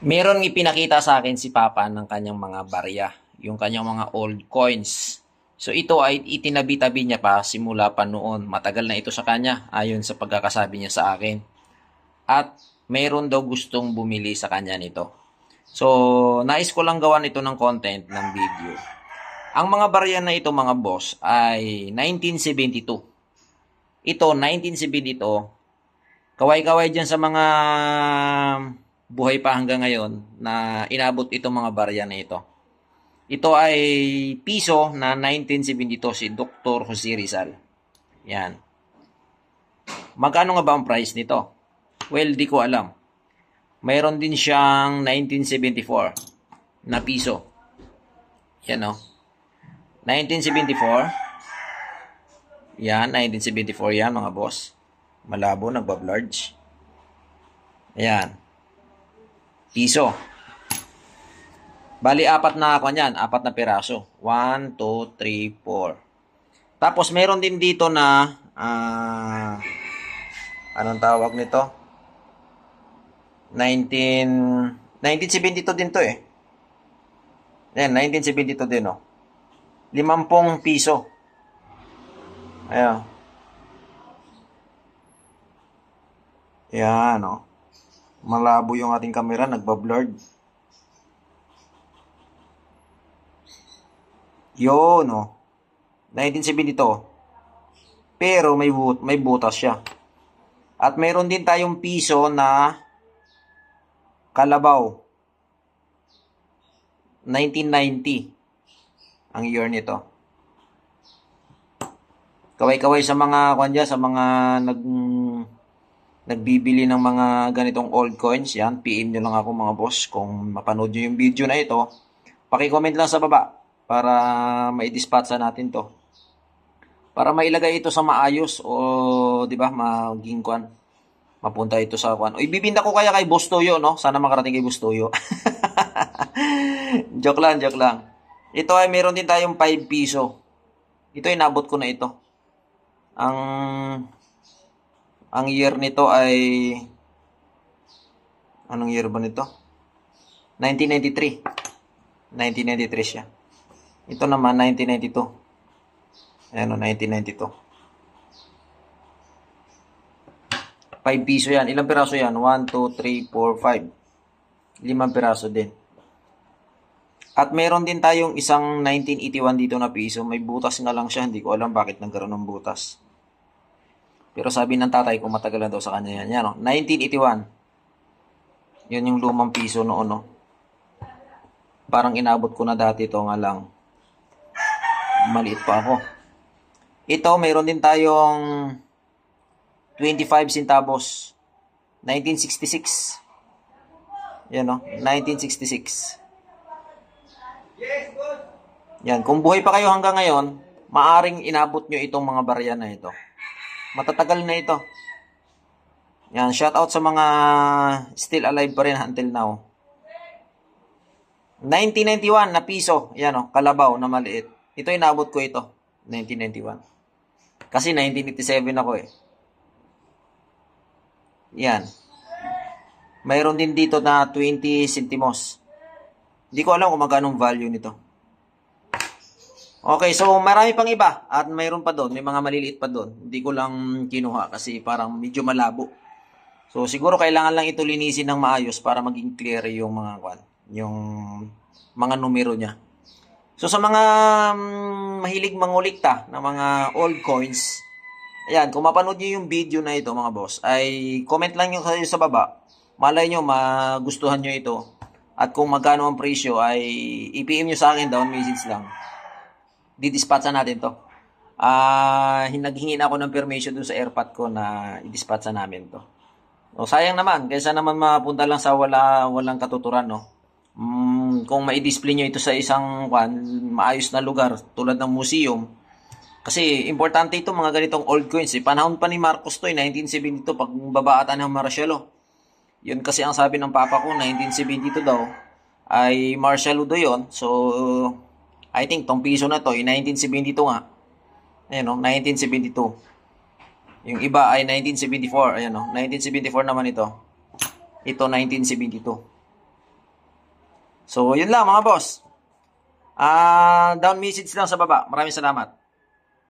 Meron ipinakita sa akin si Papa ng kanyang mga barya, yung kanyang mga old coins. So ito ay itinabi-tabi niya pa simula pa noon. Matagal na ito sa kanya ayon sa pagkakasabi niya sa akin. At meron daw gustong bumili sa kanya nito. So nais ko lang gawan ito ng content ng video. Ang mga barya na ito mga boss ay 1972. Ito 1972. Kaway-kaway dyan sa mga buhay pa hanggang ngayon na inabot itong mga barya na ito. Ito ay piso na 1972 si Dr. Jose Rizal. Yan. Magkano nga ba ang price nito? Well, di ko alam. Mayroon din siyang 1974 na piso. Yan o. 1974. Yan, 1974 yan mga boss. Malabo, nagbablurge. Ayan. Piso. Bali, apat na ako niyan. Apat na piraso. 1, 2, 3, 4. Tapos, meron din dito na, anong tawag nito? 1972 din to eh. Ayan, 1972 din oh. 50 piso. Ayan. Ayan oh. Malabo yung ating camera, nagbablurred. Yun, no. 1972. Pero may butas siya. At mayroon din tayong piso na kalabaw. 1990 ang year nito. Kaway-kaway sa mga kanya, sa mga nagbibili ng mga ganitong old coins, yan, PM nyo lang ako mga boss kung mapanood nyo yung video na ito. Paki-comment lang sa baba para ma-dispatcha natin to. Para mailagay ito sa maayos o, di ba, maging kwan. Mapunta ito sa kwan. O, ibibinda ko kaya kay Boss Toyo, no? Sana makarating kay Boss Toyo. Joke lang, joke lang. Ito ay meron din tayong 5 piso. Ito, inabot ko na ito. Ang year nito ay, anong year ba nito? 1993. 1993 siya. Ito naman, 1992. Ayan o, 1992. 5 piso yan. Ilang piraso yan? 1, 2, 3, 4, 5. 5 piraso din. At meron din tayong isang 1981 dito na piso. May butas na lang siya. Hindi ko alam bakit nagkaroon ng butas. Pero sabi ng tatay ko matagal na daw sa kanya yan. Yan o, 1981. Yun yung lumang piso noon, no? Parang inabot ko na dati ito nga lang. Maliit pa ako. Ito, mayroon din tayong 25 centavos. 1966. Yan o, 1966. Yan, kung buhay pa kayo hanggang ngayon, maaring inabot nyo itong mga barya na ito. Matatagal na ito. Yan, shout out sa mga still alive pa rin until now. 1991 na piso. Yan o, kalabaw na maliit. Ito inabot ko ito. 1991. Kasi 1987 ako eh. Yan. Mayroon din dito na 20 centimos. Hindi ko alam kung magkano value nito. Okay, so marami pang iba. At mayroon pa doon. May mga maliliit pa doon. Hindi ko lang kinuha kasi parang medyo malabo. So siguro kailangan lang ito linisin ng maayos para maging clear yung mga yung mga numero niya. So sa mga mahilig mangulikta ng mga old coins, ayan, kung mapanood niyo yung video na ito mga boss, ay comment lang nyo kayo sa baba. Malay nyo magustuhan nyo ito. At kung magkano ang presyo ay i-PM nyo sa akin, down message lang. Didispatcha natin to. Naghingi na ako ng permission dun sa airpot ko na i-dispatcha namin to. O, sayang naman, kaysa naman mapunta lang sa walang katuturan, no? Kung ma-display nyo ito sa isang maayos na lugar, tulad ng museum. Kasi, importante ito, mga ganitong old coins. Panahon pa ni Marcos to, 1972, pag babaatan ng Marcialo. Yun kasi ang sabi ng papa ko, 1972 daw, ay Marcialo yun. So, I think tong piso na to, 1972 nga. Ayan o, 1972. Yung iba ay 1974. Ayan o, 1974 naman ito. Ito, 1972. So, yun lang mga boss. Down message lang sa baba. Maraming salamat.